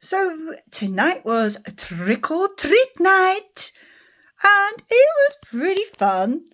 So tonight was a trick or treat night, and it was pretty fun.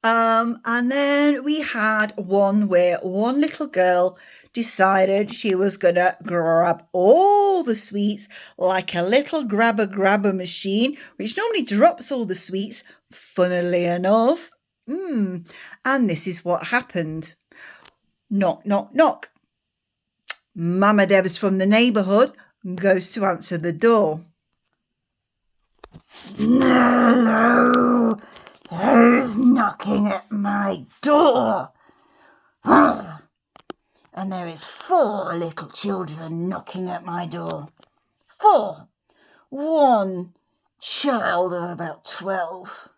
And then we had one where one little girl decided she was gonna grab all the sweets like a little grabber machine, which normally drops all the sweets, funnily enough. And this is what happened. Knock, knock, knock. Mama Debs from the neighbourhood goes to answer the door. Hello, who's knocking at my door? And there is 4 little children knocking at my door. 4. One child of about 12.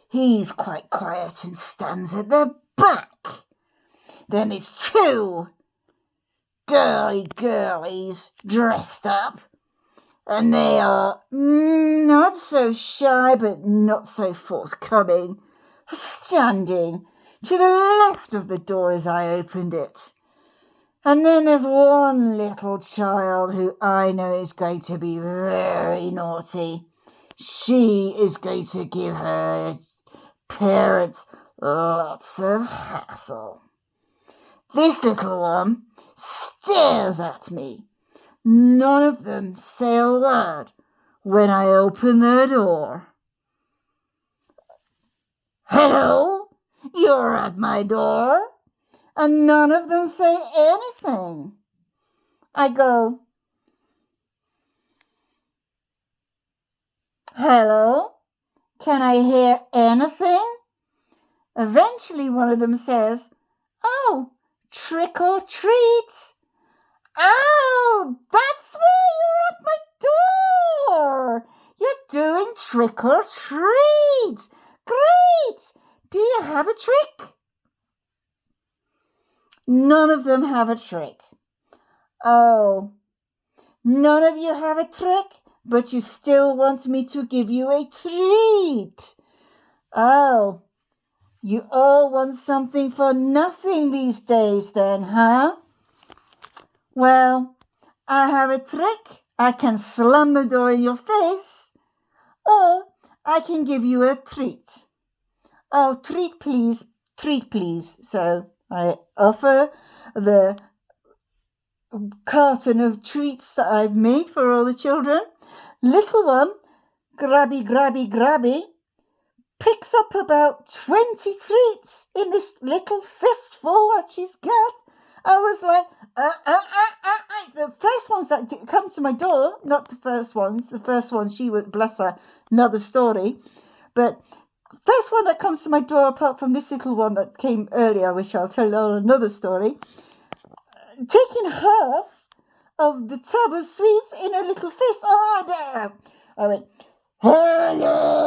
He's quite quiet and stands at the back. Then there's 2 girlies dressed up. And they are not so shy but not so forthcoming, standing to the left of the door as I opened it. And then there's one little child who I know is going to be very naughty. She is going to give her parents lots of hassle. This little one stares at me. None of them say a word when I open the door. Hello, you're at my door? And none of them say anything. I go, hello, can I hear anything? Eventually one of them says, oh, trick or treat. Oh, that's why you're at my door. You're doing trick or treat. Great. Do you have a trick? None of them have a trick. Oh, none of you have a trick, but you still want me to give you a treat. Oh, you all want something for nothing these days then, huh? Well, I have a trick. I can slam the door in your face, or I can give you a treat. Oh, treat please. So I offer the carton of treats that I've made for all the children. Little one, grabby, picks up about 20 treats in this little fistful that she's got. I was like, the first ones that come to my door, not the first ones. The first one, she was, bless her, another story. But first one that comes to my door, apart from this little one that came earlier, which I'll tell you another story, taking half of the tub of sweets in her little fist. I went, hello,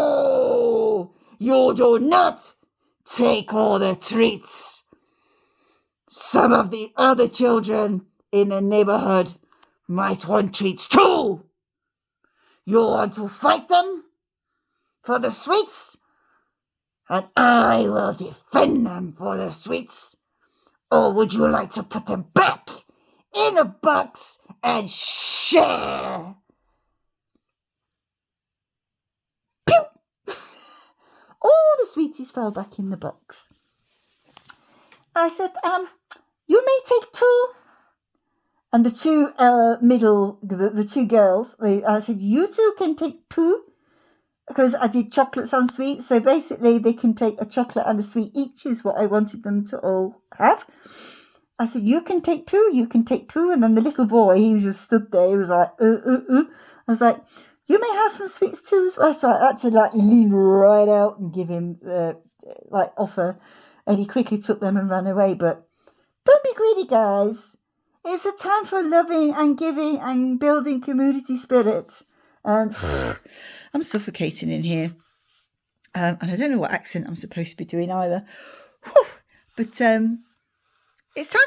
you do not take all the treats. Some of the other children in the neighborhood might want treats too. You want to fight them for the sweets? And I will defend them for the sweets. Or would you like to put them back in a box and share? Pew! All the sweeties fell back in the box. I said, you may take 2. And the 2 the 2 girls, I said, you 2 can take 2. Because I did chocolates on sweets. So basically they can take a chocolate and a sweet each is what I wanted them to all have. I said, you can take 2. And then the little boy, he just stood there. He was like, I was like, you may have some sweets too as well. So I had to lean right out and give him offer. And he quickly took them and ran away. But don't be greedy, guys. It's a time for loving and giving and building community spirit. And I'm suffocating in here. And I don't know what accent I'm supposed to be doing either. Whew. But it's time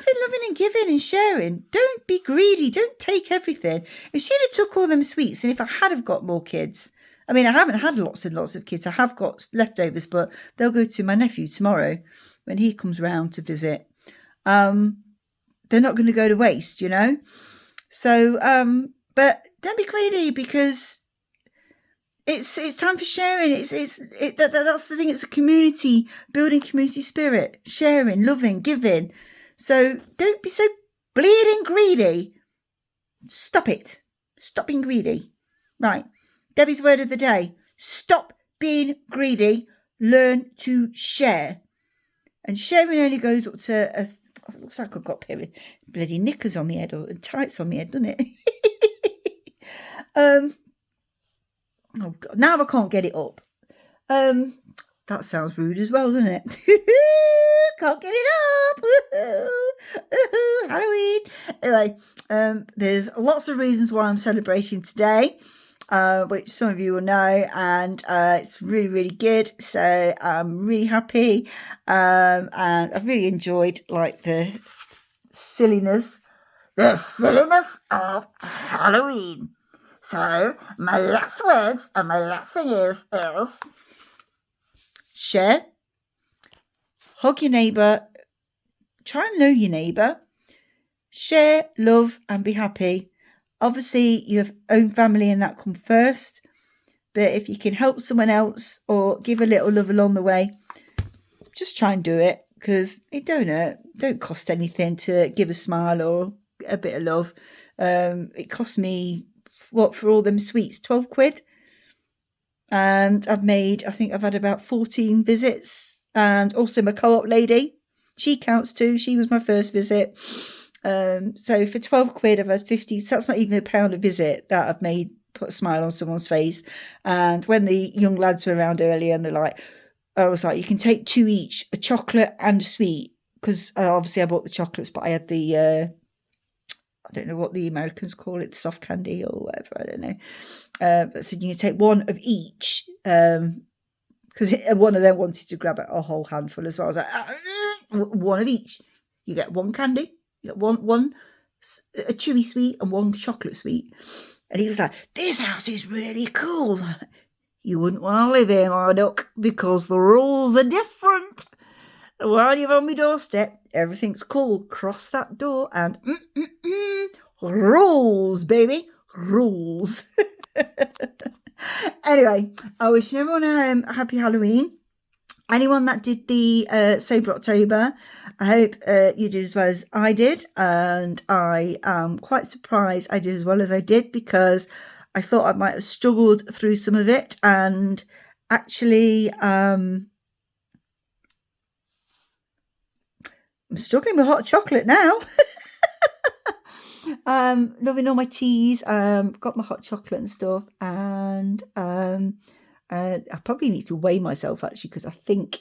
for loving and giving and sharing. Don't be greedy. Don't take everything. If she'd have took all them sweets, and if I had have got more kids, I mean, I haven't had lots and lots of kids. I have got leftovers, but they'll go to my nephew tomorrow when he comes round to visit. They're not going to go to waste, you know. So But don't be greedy, because it's time for sharing. That's the thing. It's a community, building community spirit, sharing, loving, giving. So don't be so bleeding greedy. Stop it. Stop being greedy. Right. Debbie's word of the day. Stop being greedy. Learn to share. And sharing only goes up to looks like I've got a pair of bloody knickers on my head, or tights on my head, doesn't it? Oh God, now I can't get it up. That sounds rude as well, doesn't it? Can't get it up. Halloween. Anyway, there's lots of reasons why I'm celebrating today, which some of you will know, and it's really, really good. So I'm really happy, and I've really enjoyed like the silliness of Halloween. So my last words and my last thing is share, hug your neighbour, try and know your neighbour, share, love and be happy. Obviously your own family and that come first, but if you can help someone else or give a little love along the way, just try and do it, because it don't cost anything to give a smile or a bit of love. It cost me, what, for all them sweets, 12 quid. And I think I've had about 14 visits. And also my co-op lady, she counts too. She was my first visit. So for 12 quid, I've had 50. So that's not even £1 a visit that I've made, put a smile on someone's face. And when the young lads were around earlier, and I was like, you can take 2 each, a chocolate and a sweet. Because obviously I bought the chocolates, but I had the, I don't know what the Americans call it, soft candy or whatever, I don't know. But so you can take one of each, because one of them wanted to grab a whole handful as well. I was like, one of each. You get one candy, you get one a chewy sweet and one chocolate sweet. And he was like, this house is really cool. You wouldn't want to live here, my duck, because the rules are different. While you're on my doorstep, everything's cool. Cross that door and rules, baby, rules. Anyway, I wish everyone a happy Halloween. Anyone that did the Sober October, I hope you did as well as I did. And I am quite surprised I did as well as I did, because I thought I might have struggled through some of it. And actually, I'm struggling with hot chocolate now. Loving all my teas. Got my hot chocolate and stuff, and I probably need to weigh myself actually, because I think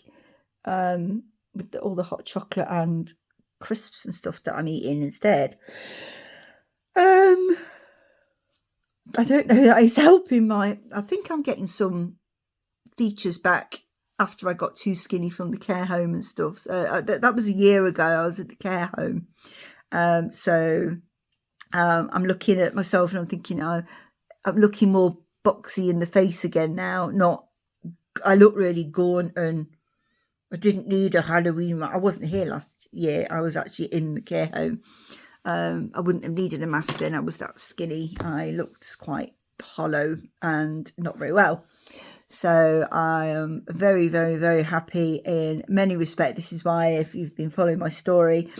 with all the hot chocolate and crisps and stuff that I'm eating instead, I don't know that it's helping I think I'm getting some features back after I got too skinny from the care home and stuff. So that was a year ago. I was at the care home. So I'm looking at myself and I'm thinking, I'm looking more boxy in the face again now. I look really gaunt, and I didn't need a Halloween mask. I wasn't here last year. I was actually in the care home. I wouldn't have needed a mask then. I was that skinny. I looked quite hollow and not very well. So I am very, very, very happy in many respects. This is why, if you've been following my story,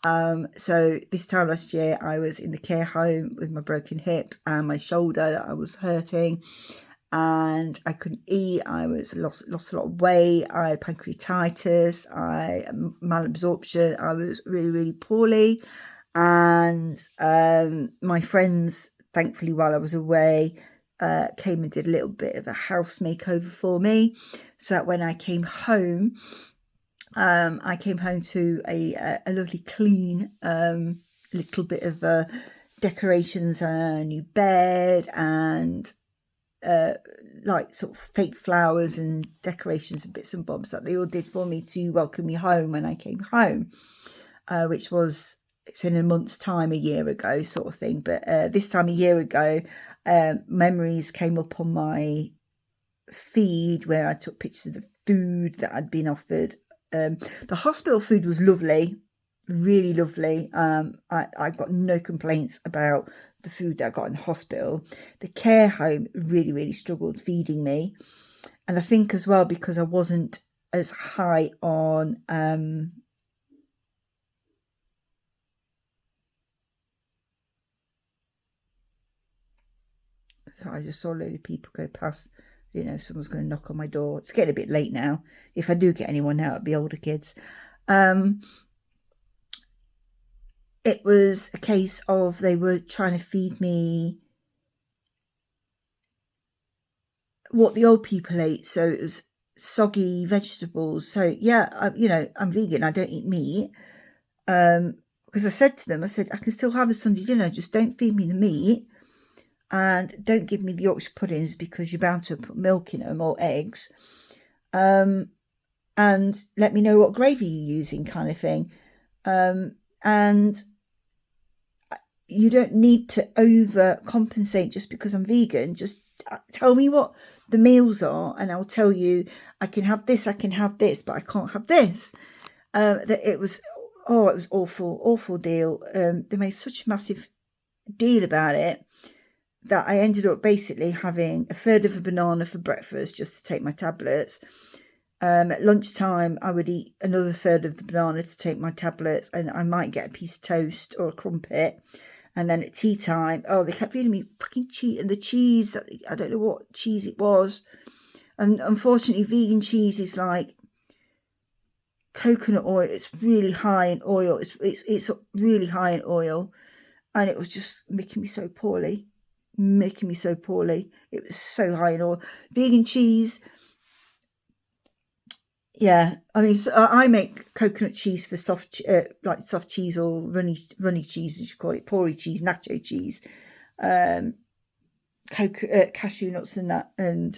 so this time last year I was in the care home with my broken hip and my shoulder that I was hurting, and I couldn't eat. I lost a lot of weight. I had pancreatitis. I had malabsorption. I was really, really poorly. And my friends, thankfully, while I was away, came and did a little bit of a house makeover for me, so that when I came home to a lovely clean little bit of decorations, a new bed, and like sort of fake flowers and decorations and bits and bobs that they all did for me to welcome me home when I came home, which was, it's in a month's time, a year ago sort of thing. But this time a year ago, memories came up on my feed where I took pictures of the food that I'd been offered. The hospital food was lovely. really lovely. I got no complaints about the food that I got in the hospital. The care home really, really struggled feeding me. And I think as well, because I wasn't as high on so I just saw a load of people go past. Someone's going to knock on my door. It's getting a bit late now. If I do get anyone now, it'll be older kids. It was a case of they were trying to feed me what the old people ate. So it was soggy vegetables. So yeah, I'm vegan. I don't eat meat. Because I said to them, I said, I can still have a Sunday dinner. Just don't feed me the meat. And don't give me the Yorkshire puddings because you're bound to put milk in them or eggs. And let me know what gravy you're using, kind of thing. And you don't need to overcompensate just because I'm vegan. Just tell me what the meals are and I'll tell you I can have this, but I can't have this. It was awful deal. They made such a massive deal about it that I ended up basically having a third of a banana for breakfast just to take my tablets. At lunchtime, I would eat another third of the banana to take my tablets, and I might get a piece of toast or a crumpet. And then at tea time, they kept feeding me fucking cheese, and the cheese, I don't know what cheese it was. And unfortunately, vegan cheese is like coconut oil. It's really high in oil. It's really high in oil. And it was just making me so poorly. It was so high in oil. Vegan cheese. Yeah, I mean, I make coconut cheese for soft cheese or runny cheese, as you call it, pori cheese, nacho cheese, cashew nuts and that, and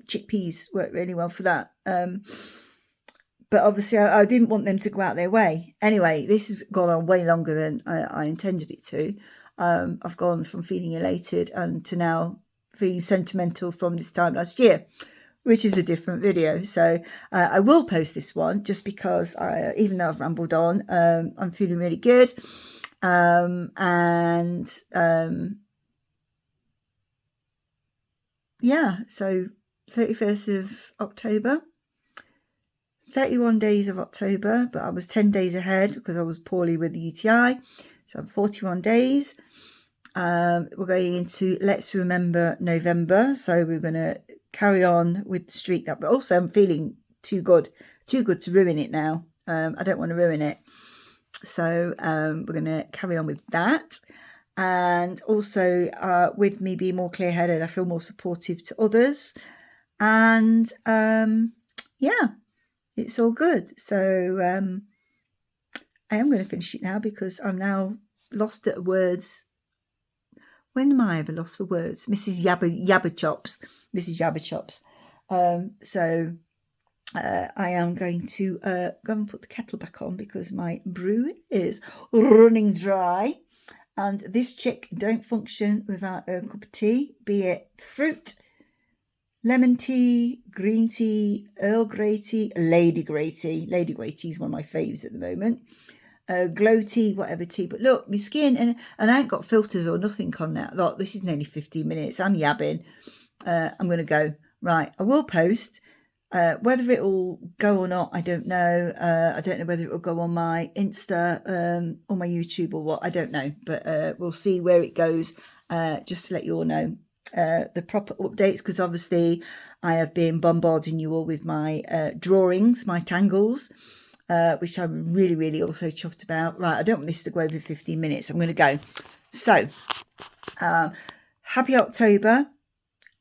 chickpeas work really well for that. But obviously, I didn't want them to go out their way. Anyway, this has gone on way longer than I intended it to. I've gone from feeling elated and to now feeling sentimental from this time last year, which is a different video. So I will post this one just because even though I've rambled on, I'm feeling really good. Yeah, so 31st of October, 31 days of October, but I was 10 days ahead because I was poorly with the UTI. So I'm 41 days. We're going into Let's Remember November. So we're going to carry on with the streak that, but also I'm feeling too good to ruin it now. I don't want to ruin it. So we're going to carry on with that. And also with me being more clear-headed, I feel more supportive to others. And yeah, it's all good. So I am going to finish it now because I'm now lost at words. When am I ever lost for words? Mrs. Yabberchops. So I am going to go and put the kettle back on because my brew is running dry. And this chick don't function without a cup of tea, be it fruit, lemon tea, green tea, Earl Grey tea, Lady Grey tea. Lady Grey tea is one of my faves at the moment. Glow tea, whatever tea. But look, my skin, and I ain't got filters or nothing on that. Look, this is nearly 15 minutes. I'm yabbing. I'm going to go. Right, I will post. Whether it'll go or not, I don't know. I don't know whether it will go on my Insta or my YouTube or what. I don't know. But we'll see where it goes, just to let you all know the proper updates, because obviously I have been bombarding you all with my drawings, my tangles, which I'm really, really also chuffed about. Right, I don't want this to go over 15 minutes. I'm going to go. So, happy October.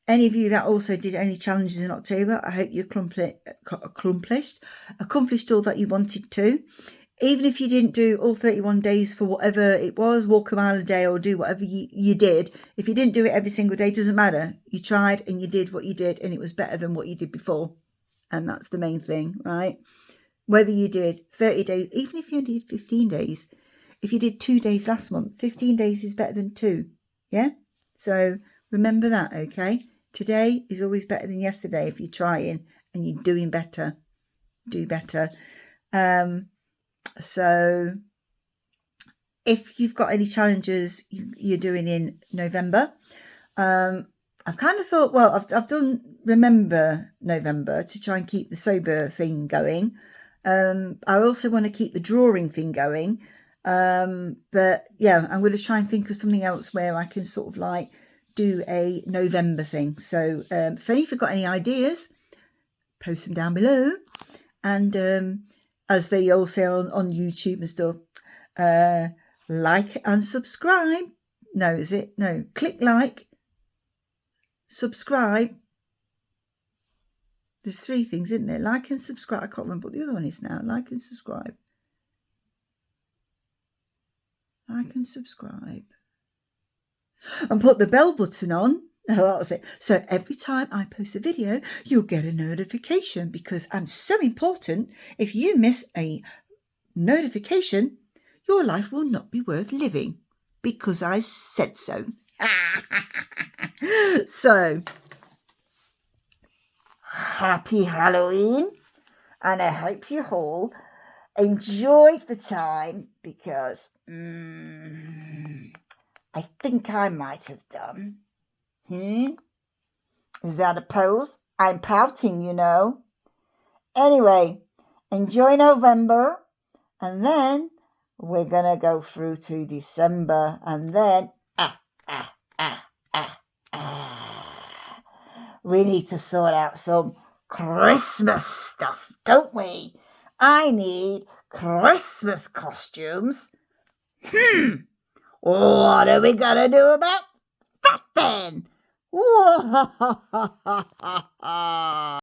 Any of you that also did any challenges in October, I hope you accomplished all that you wanted to. Even if you didn't do all 31 days for whatever it was, walk a mile a day or do whatever you did. If you didn't do it every single day, doesn't matter. You tried and you did what you did and it was better than what you did before. And that's the main thing, right? Whether you did 30 days, even if you only did 15 days, if you did 2 days last month, 15 days is better than 2. Yeah? So remember that, okay? Today is always better than yesterday if you're trying and you're doing better. Do better. So, if you've got any challenges you're doing in November. I've kind of thought, well, I've done Remember November to try and keep the sober thing going. I also want to keep the drawing thing going. But yeah, I'm going to try and think of something else where I can sort of like do a November thing. So if any of you've got any ideas, post them down below. And as they all say on YouTube and stuff, like and subscribe. No, is it? No, click like, subscribe. There's 3 things, isn't there? Like and subscribe. I can't remember what the other one is now. Like and subscribe. Like and subscribe. And put the bell button on. Oh, that was it. So every time I post a video, you'll get a notification because I'm so important. If you miss a notification, your life will not be worth living because I said so. So, Happy Halloween, and I hope you all enjoyed the time because I think I might have done. Is that a pose? I'm pouting, you know. Anyway, enjoy November, and then we're gonna go through to December, and then we need to sort out some Christmas stuff, don't we? I need Christmas costumes. What are we gonna do about that then?